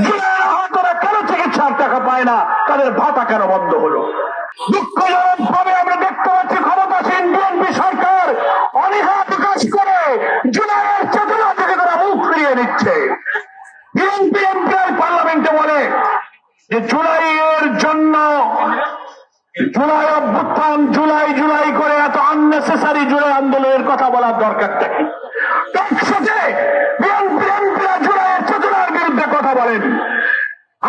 জুলাইয়ের আহতরা কেন চিকিৎসার টাকা পায় না, তাদের ভাতা কেন বন্ধ হলো? দুঃখজনক ভাবে আমরা দেখতে পাচ্ছি ক্ষমতাসীন বিএনপি সরকার অনীহা প্রকাশ করে জুলাইয়ের চেতনা থেকে তারা মুখ ফিরিয়ে নিচ্ছে। বিএনপি এমপিআই পার্লামেন্টে বলে যে জুলাইয়ের জন্য জুলাই অভ্যুত্থান জুলাই জুলাই করে এত আননেসেসারি জুলাই আন্দোলনের কথা বলার দরকারটা কি? টকশোতে বিএনপি এমপিরা জুলাইয়ের চেতনার বিরুদ্ধে কথা বলেন,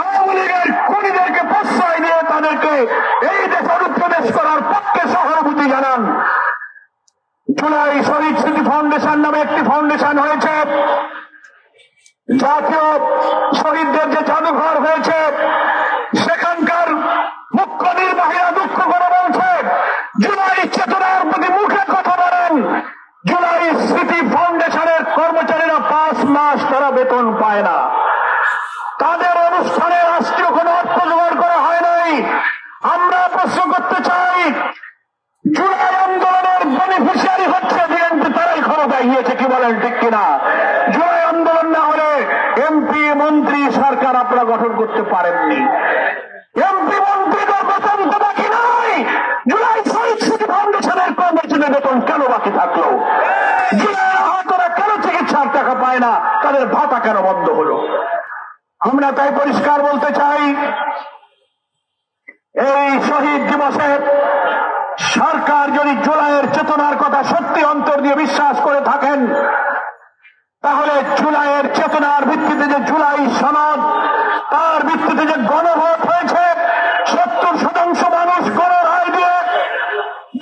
আওয়ামী লীগের খুনিদেরকে প্রশ্রয় দিয়ে তাদেরকে এই দেশে অনুপ্রবেশ করার পক্ষে সহানুভূতি জানান। জুলাই শহীদ স্মৃতি ফাউন্ডেশন নামে একটি ফাউন্ডেশন হয়েছে, জাতীয় শহীদদের যে জাদুঘর হয়েছে সেখানকার মুখ্য নির্বাহীরা দুঃখ করে বলছে জুলাই চেতনার প্রতি মুখে কথা বলেন, জুলাই স্মৃতি ফাউন্ডেশনের কর্মচারীরা 5 মাস তারা বেতন পায় না, তাদের অনুষ্ঠানে রাষ্ট্রীয় কোনো অর্থ জোগাড় করা হয় নাই। আমরা প্রশ্ন করতে চাই, জুলাই আন্দোলনের বেনিফিশিয়ারি হচ্ছে বিএনপি, তারাই ক্ষমতায় গিয়েছে, কি বলেন ঠিক কিনা? জুলাই আন্দোলন না হলে এমপি মন্ত্রী সরকার আপনারা গঠন করতে পারেননি। এমপি মন্ত্রীদের বেতন তো বাকি নাই, জুলাই শহীদ স্মৃতি ফাউন্ডেশনের কর্মচারীদের বেতন কেন বাকি থাকলো? জুলাইয়ের আহতরা কেন চিকিৎসার টাকা পায় না, তাদের ভাতা কেন বন্ধ হলো? আমরা তাই পরিষ্কার বলতে চাই, এই শহীদ দিবসে সরকার যদি জুলাইয়ের চেতনার কথা সত্যি অন্তর দিয়ে বিশ্বাস করে থাকেন, তাহলে জুলাইয়ের চেতনার ভিত্তিতে যে জুলাই সনদ, তার ভিত্তিতে যে গণভোট হয়েছে 70% মানুষ গণরায় দিয়ে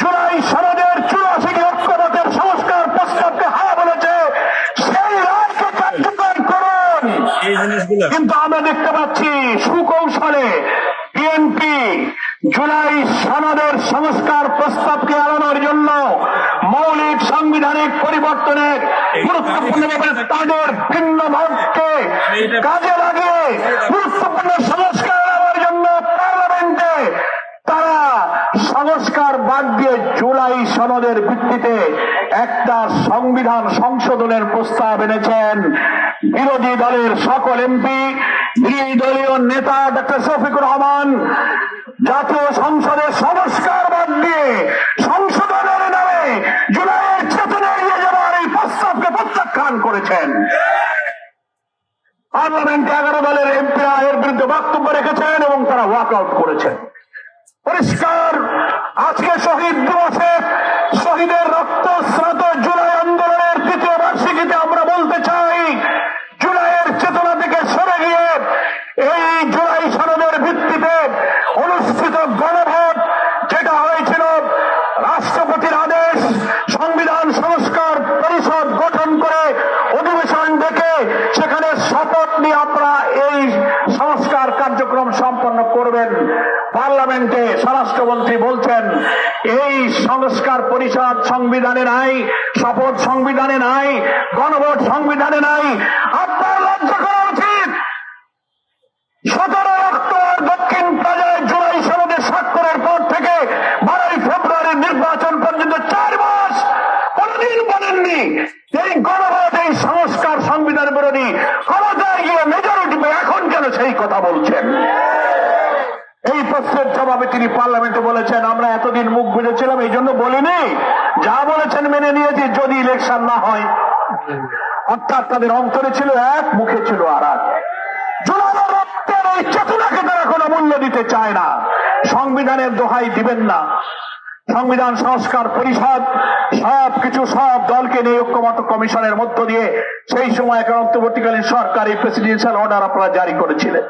জুলাই সনদের 84টি ঐক্যমতের সংস্কার প্রস্তাবকে হ্যাঁ বলেছে, সেই রায়কে কার্যকর করুন। কিন্তু আমরা দেখতে পাচ্ছি সুকৌশলে বিএনপি জুলাই সনদের সংস্কার প্রস্তাবকে এড়ানোর জন্য মৌলিক সাংবিধানিক পরিবর্তনের গুরুত্বপূর্ণ ব্যাপারে তাদের ভিন্ন মতকে কাজে লাগিয়ে গুরুত্বপূর্ণ সংস্কার আনার জন্য পার্লামেন্টে তারা সংস্কার বাদ দিয়ে জুলাই সনদের ভিত্তিতে একটা সংবিধান সংশোধনের প্রস্তাব এনেছেন। বিরোধী দলের সকল এমপি, বিরোধী দলীয় নেতা ডক্টর শফিকুর রহমান জাতীয় সংসদের সংস্কার বাদ দিয়ে সংশোধনের নামে জুলাইয়ের চেতনা এড়িয়ে যাওয়ার এই প্রস্তাবকে প্রত্যাখ্যান করেছেন। পার্লামেন্টে 11 দলের এমপিরা এর বিরুদ্ধে বক্তব্য রেখেছেন এবং তারা ওয়াকআউট করেছেন। পরিষ্কার, আজকে শহীদ দিবসে শহীদের রক্তস্রোত জুলাই আন্দোলনের 3য় বার্ষিকীতে আমরা বলতে চাই, জুলাইয়ের চেতনা থেকে সরে গিয়ে এই জুলাই সনদের ভিত্তিতে অনুষ্ঠিত গণভোট যেটা হয়েছিল, রাষ্ট্রপতির আদেশ সংবিধান সংস্কার পরিষদ গঠন করে অধিবেশন ডেকে সেখানে শপথ নিয়ে আপনারা এই সংস্কার কার্যক্রম সম্পন্ন করবেন। পার্লামেন্টে স্বরাষ্ট্রমন্ত্রী বলছেন এই সংস্কার পরিষদ সংবিধানে নাই, শপথ সংবিধানে নাই, গণভোট সংবিধানে নাই। আপনার লজ্জা করা উচিত। 17 অক্টোবর দক্ষিণ প্লাজায় জুলাই সনদে স্বাক্ষরের পর থেকে 12 ফেব্রুয়ারির নির্বাচন পর্যন্ত 4 মাস কোনদিন বলেননি এই গণভোট, এই সংস্কার সংবিধান বিরোধী, ক্ষমতায় গিয়ে মেজরিটি পেয়ে এখন কেন সেই কথা বলছেন? এই প্রশ্নের জবাবে তিনি পার্লামেন্টে বলেছেন, আমরা এতদিন মুখ বুঝেছিলাম এই জন্য বলিনি, যা বলেছেন মেনে নিয়েছি, যদি ইলেকশন না হয়। অর্থাৎ তাদের অন্তরে ছিল এক, মুখে ছিল আর এক। জুলাইয়ের রক্তের এই চেতনাকে তারা কোনো মূল্য দিতে চায় না। সংবিধানের দোহাই দিবেন না। সংবিধান সংস্কার পরিষদ সবকিছু সব দলকে নিয়ে ঐক্যমত কমিশনের মধ্য দিয়ে সেই সময় একটা অন্তর্বর্তীকালীন সরকারি প্রেসিডেন্সিয়াল অর্ডার আপনারা জারি করেছিলেন।